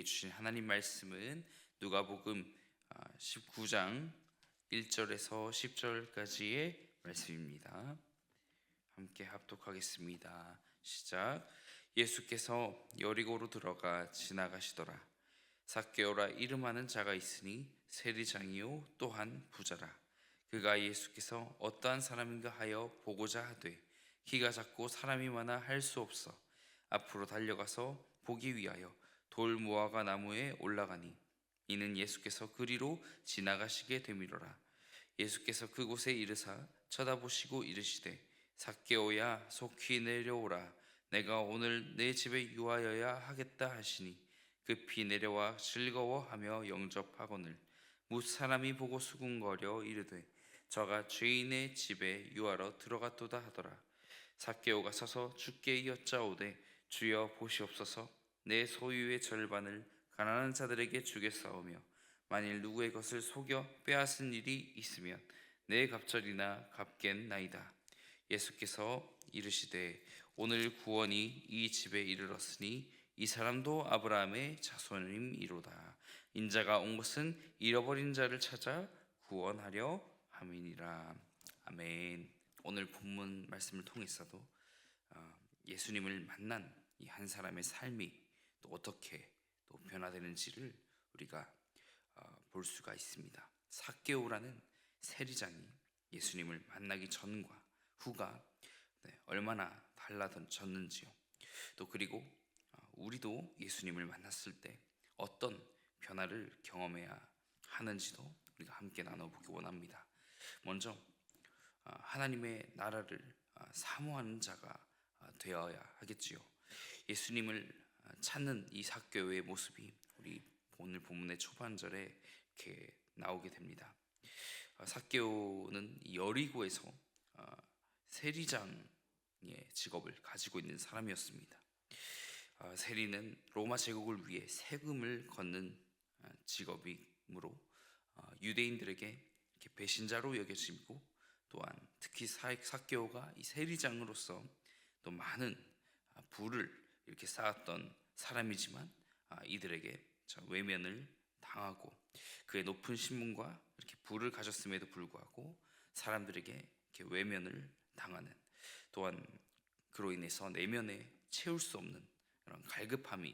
우리에게 주신 하나님 말씀은 누가복음 19장 1절에서 10절까지의 말씀입니다. 함께 합독하겠습니다. 시작. 예수께서 여리고로 들어가 지나가시더라. 삭개오라 이름하는 자가 있으니 세리장이요 또한 부자라. 그가 예수께서 어떠한 사람인가 하여 보고자 하되 키가 작고 사람이 많아 할 수 없어 앞으로 달려가서 보기 위하여 돌 무화과 나무에 올라가니 이는 예수께서 그리로 지나가시게 되미로라. 예수께서 그곳에 이르사 쳐다보시고 이르시되 삭개오야 속히 내려오라. 내가 오늘 내 집에 유하여야 하겠다 하시니 급히 내려와 즐거워하며 영접하거늘 뭇 사람이 보고 수군거려 이르되 저가 죄인의 집에 유하러 들어갔도다 하더라. 삭개오가 서서 주께 여짜오되 주여 보시옵소서 내 소유의 절반을 가난한 자들에게 주겠사오며 만일 누구의 것을 속여 빼앗은 일이 있으면 내 갑절이나 갚겠나이다. 예수께서 이르시되 오늘 구원이 이 집에 이르렀으니 이 사람도 아브라함의 자손임이로다. 인자가 온 것은 잃어버린 자를 찾아 구원하려 함이니라. 아멘. 오늘 본문 말씀을 통해서도 예수님을 만난 이 한 사람의 삶이 또 어떻게 또 변화되는지를 우리가 볼 수가 있습니다. 삭개오라는 세리장이 예수님을 만나기 전과 후가 얼마나 달라졌는지요. 또 그리고 우리도 예수님을 만났을 때 어떤 변화를 경험해야 하는지도 우리가 함께 나눠보기 원합니다. 먼저 하나님의 나라를 사모하는 자가 되어야 하겠지요. 예수님을 찾는 이 삭개오의 모습이 우리 오늘 본문의 초반절에 이렇게 나오게 됩니다. 삭개오는 여리고에서 세리장의 직업을 가지고 있는 사람이었습니다. 세리는 로마 제국을 위해 세금을 걷는 직업이므로 유대인들에게 이렇게 배신자로 여겨지고 또한 특히 삭개오가 이 세리장으로서 또 많은 부를 이렇게 쌓았던 사람이지만 이들에게 외면을 당하고 그의 높은 신분과 이렇게 부를 가졌음에도 불구하고 사람들에게 이렇게 외면을 당하는, 또한 그로 인해서 내면에 채울 수 없는 그런 갈급함이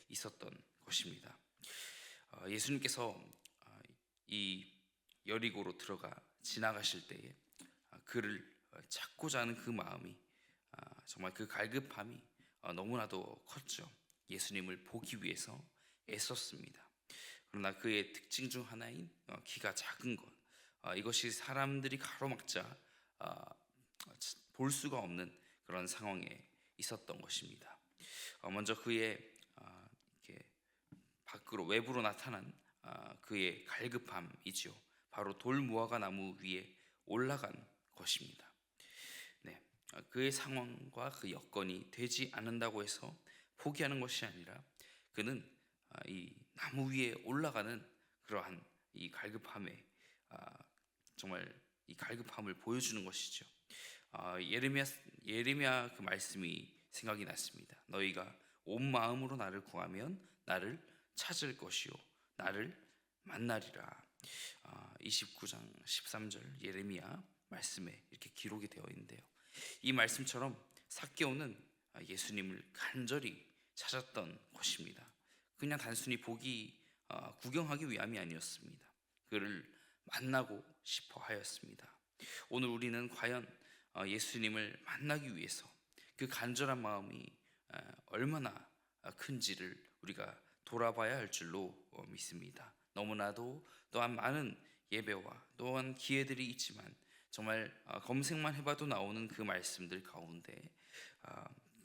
있었던 것입니다. 예수님께서 이 여리고로 들어가 지나가실 때에 그를 찾고자 하는 그 마음이 정말 그 갈급함이 너무나도 컸죠. 예수님을 보기 위해서 애썼습니다. 그러나 그의 특징 중 하나인 키가 작은 것, 이것이 사람들이 가로막자 볼 수가 없는 그런 상황에 있었던 것입니다. 먼저 그의 이렇게 밖으로 외부로 나타난 그의 갈급함이죠. 바로 돌 무화과 나무 위에 올라간 것입니다. 그의 상황과 그 여건이 되지 않는다고 해서 포기하는 것이 아니라 그는 이 나무 위에 올라가는 그러한 이 갈급함에 정말 이 갈급함을 보여주는 것이죠. 예레미야 그 말씀이 생각이 났습니다. 너희가 온 마음으로 나를 구하면 나를 찾을 것이요 나를 만나리라. 29장 13절 예레미야 말씀에 이렇게 기록이 되어 있는데요. 이 말씀처럼 삭개오는 예수님을 간절히 찾았던 것입니다. 그냥 단순히 구경하기 위함이 아니었습니다. 그를 만나고 싶어 하였습니다. 오늘 우리는 과연 예수님을 만나기 위해서 그 간절한 마음이 얼마나 큰지를 우리가 돌아봐야 할 줄로 믿습니다. 너무나도 또한 많은 예배와 또한 기회들이 있지만 정말 검색만 해봐도 나오는 그 말씀들 가운데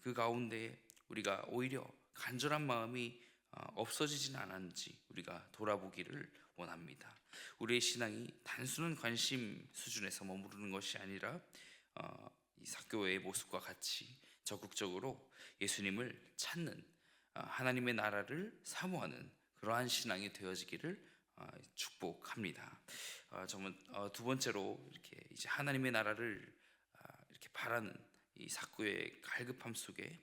그 가운데 우리가 오히려 간절한 마음이 없어지진 않았는지 우리가 돌아보기를 원합니다. 우리의 신앙이 단순한 관심 수준에서 머무르는 것이 아니라 이 삭개오의 모습과 같이 적극적으로 예수님을 찾는 하나님의 나라를 사모하는 그러한 신앙이 되어지기를 축복합니다. 정말 두 번째로 이렇게 이제 하나님의 나라를 이렇게 바라는 이 삭개오의 갈급함 속에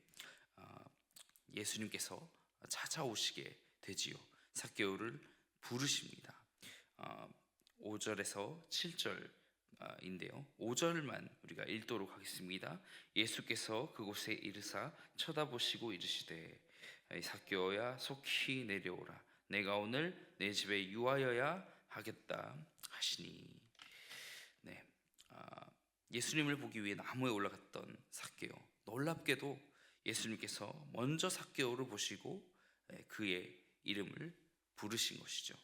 예수님께서 찾아오시게 되지요. 삭개오를 부르십니다. 5절에서 7절인데요. 5절만 우리가 읽도록 하겠습니다. 예수께서 그곳에 이르사 쳐다보시고 이르시되 삭개오야 속히 내려오라. 내가 오늘 내 집에 유하여야 하겠다 하시니. 네, 예수님을 보기 위해 나무에 올라갔던 삭개오. 놀랍게도 예수님께서 먼저 삭개오를 보시고 그의 이름을 부르신 것이죠.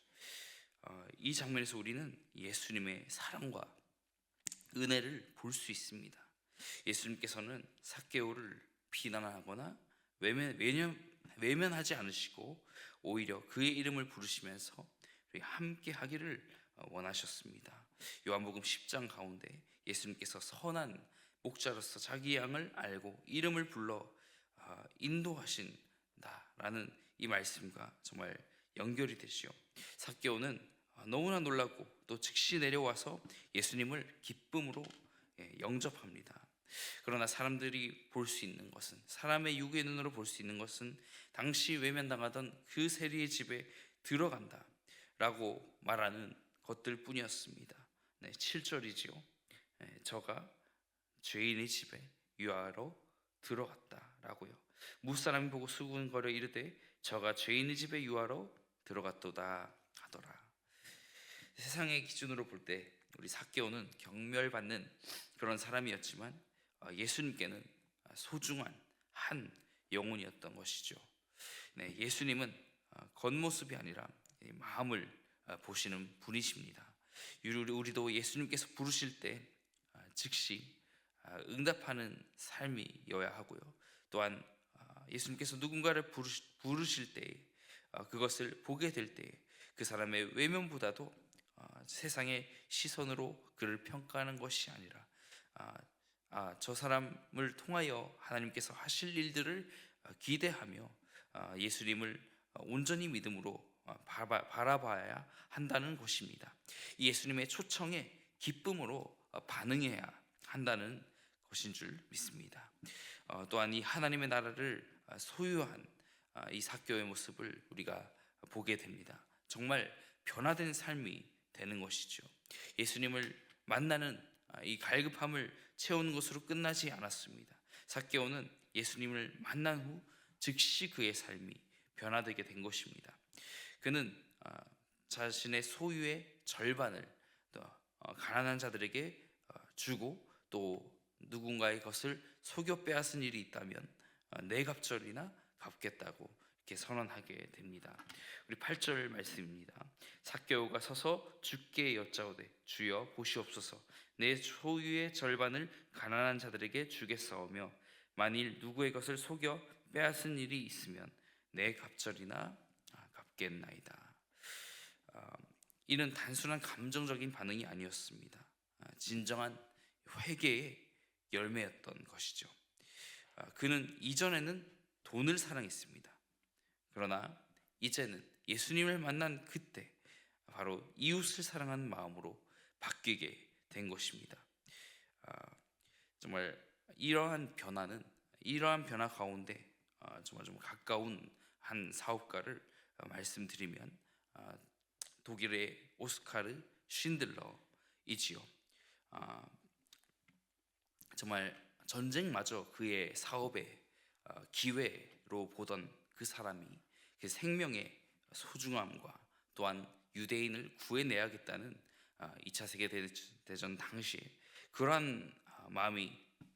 이 장면에서 우리는 예수님의 사랑과 은혜를 볼 수 있습니다. 예수님께서는 삭개오를 비난하거나 외면하지 않으시고 오히려 그의 이름을 부르시면서 함께 하기를 원하셨습니다. 요한복음 10장 가운데 예수님께서 선한 목자로서 자기 양을 알고 이름을 불러 인도하신다라는 이 말씀과 정말 연결이 되시오. 삭개오는 너무나 놀라고 또 즉시 내려와서 예수님을 기쁨으로 영접합니다. 그러나 사람들이 볼 수 있는 것은, 사람의 육의 눈으로 볼 수 있는 것은 당시 외면당하던 그 세리의 집에 들어간다 라고 말하는 것들 뿐이었습니다. 7절이지요. 저가 죄인의 집에 유하러 들어갔다라고요. 무사람이 보고 수군거려 이르되 저가 죄인의 집에 유하러 들어갔도다 하더라. 세상의 기준으로 볼 때 우리 삭개오는 경멸받는 그런 사람이었지만 예수님께는 소중한 한 영혼이었던 것이죠. 예수님은 겉모습이 아니라 마음을 보시는 분이십니다. 우리도 예수님께서 부르실 때 즉시 응답하는 삶이어야 하고요. 또한 예수님께서 누군가를 부르실 때 그것을 보게 될 때 그 사람의 외면보다도 세상의 시선으로 그를 평가하는 것이 아니라 저 사람을 통하여 하나님께서 하실 일들을 기대하며 예수님을 온전히 믿음으로 바라봐야 한다는 것입니다. 예수님의 초청에 기쁨으로 반응해야 한다는 것인 줄 믿습니다. 또한 이 하나님의 나라를 소유한 이 삭개오의 모습을 우리가 보게 됩니다. 정말 변화된 삶이 되는 것이죠. 예수님을 만나는 이 갈급함을 채우는 것으로 끝나지 않았습니다. 삭개오는 예수님을 만난 후 즉시 그의 삶이 변화되게 된 것입니다. 그는 자신의 소유의 절반을 가난한 자들에게 주고 또 누군가의 것을 속여 빼앗은 일이 있다면 네 갑절이나 갚겠다고 이렇게 선언하게 됩니다. 우리 8절 말씀입니다. 삭개오가 서서 주께 여짜오되 주여 보시옵소서 내 소유의 절반을 가난한 자들에게 주겠사오며 만일 누구의 것을 속여 빼앗은 일이 있으면 네 갑절이나 갚겠나이다. 이는 단순한 감정적인 반응이 아니었습니다. 진정한 회개의 열매였던 것이죠. 그는 이전에는 돈을 사랑했습니다. 그러나 이제는 예수님을 만난 그때 바로 이웃을 사랑하는 마음으로 바뀌게 된 것입니다. 정말 이러한 변화 가운데 정말 좀 가까운 한 사업가를 말씀드리면 독일의 오스카르 쉰들러이지요. 정말 전쟁마저 그의 사업의 기회로 보던 그 사람이 그 생명의 소중함과 또한 유대인을 구해내야겠다는 2차 세계대전 당시에 그러한 마음이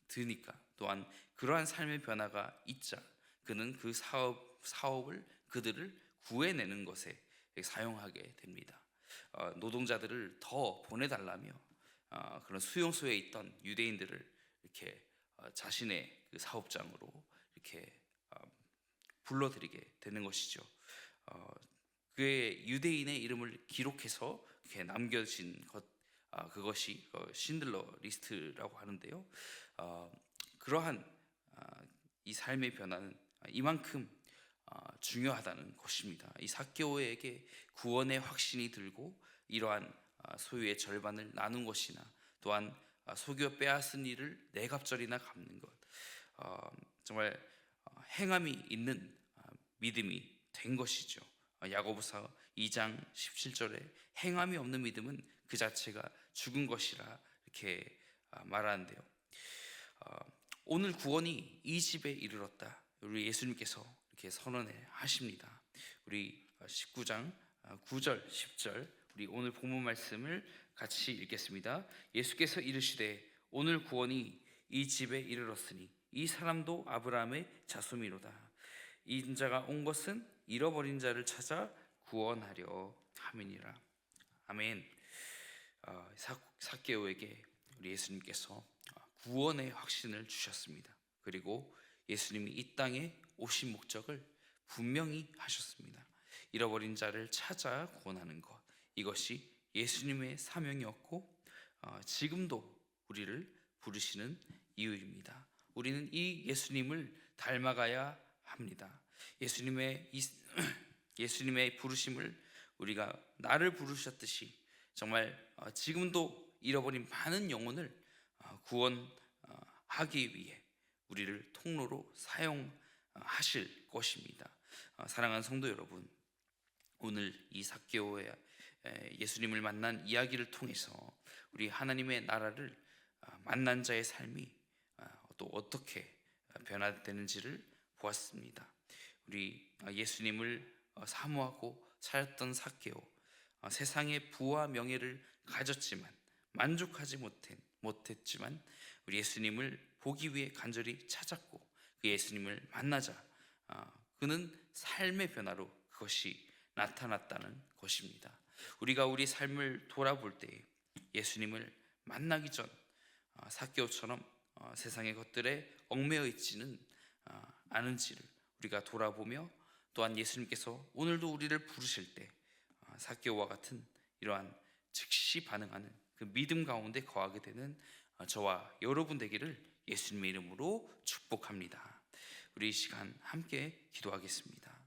드니까 또한 그러한 삶의 변화가 있자 그는 그 사업을 그들을 구해내는 것에 사용하게 됩니다. 노동자들을 더 보내달라며 그런 수용소에 있던 유대인들을 이렇게 자신의 그 사업장으로 이렇게 불러들이게 되는 것이죠. 그의 유대인의 이름을 기록해서 이렇게 남겨진 그것이 신들러 리스트라고 하는데요. 그러한 이 삶의 변화는 이만큼 중요하다는 것입니다. 이 삭개오에게 구원의 확신이 들고 이러한 소유의 절반을 나눈 것이나 또한 속여 빼앗은 일을 네 갑절이나 갚는 것, 정말 행함이 있는 믿음이 된 것이죠. 야고보서 2장 17절에 행함이 없는 믿음은 그 자체가 죽은 것이라 이렇게 말하는데요. 오늘 구원이 이 집에 이르렀다. 우리 예수님께서 이렇게 선언을 하십니다. 우리 19장 9절 10절 우리 오늘 본문 말씀을 같이 읽겠습니다. 예수께서 이르시되 오늘 구원이 이 집에 이르렀으니 이 사람도 아브라함의 자손이로다. 이 인자가 온 것은 잃어버린 자를 찾아 구원하려 함이니라. 아멘. 삭개오에게 우리 예수님께서 구원의 확신을 주셨습니다. 그리고 예수님이 이 땅에 오신 목적을 분명히 하셨습니다. 잃어버린 자를 찾아 구원하는 것, 이것이 예수님의 사명이었고 지금도 우리를 부르시는 이유입니다. 우리는 이 예수님을 닮아가야 합니다. 예수님의 부르심을 우리가 나를 부르셨듯이 정말 지금도 잃어버린 많은 영혼을 구원하기 위해 우리를 통로로 사용하실 것입니다. 사랑하는 성도 여러분, 오늘 이 삭개오의 예수님을 만난 이야기를 통해서 우리 하나님의 나라를 만난 자의 삶이 또 어떻게 변화되는지를 보았습니다. 우리 예수님을 사모하고 찾았던 삭개오, 세상의 부와 명예를 가졌지만 만족하지 못했지만 우리 예수님을 보기 위해 간절히 찾았고 그 예수님을 만나자 그는 삶의 변화로 그것이 나타났다는 것입니다. 우리가 우리 삶을 돌아볼 때 예수님을 만나기 전 삭개오처럼 세상의 것들에 얽매여 있지는 않은지를 우리가 돌아보며 또한 예수님께서 오늘도 우리를 부르실 때 삭개오와 같은 이러한 즉시 반응하는 그 믿음 가운데 거하게 되는 저와 여러분 되기를 예수님의 이름으로 축복합니다. 우리 이 시간 함께 기도하겠습니다.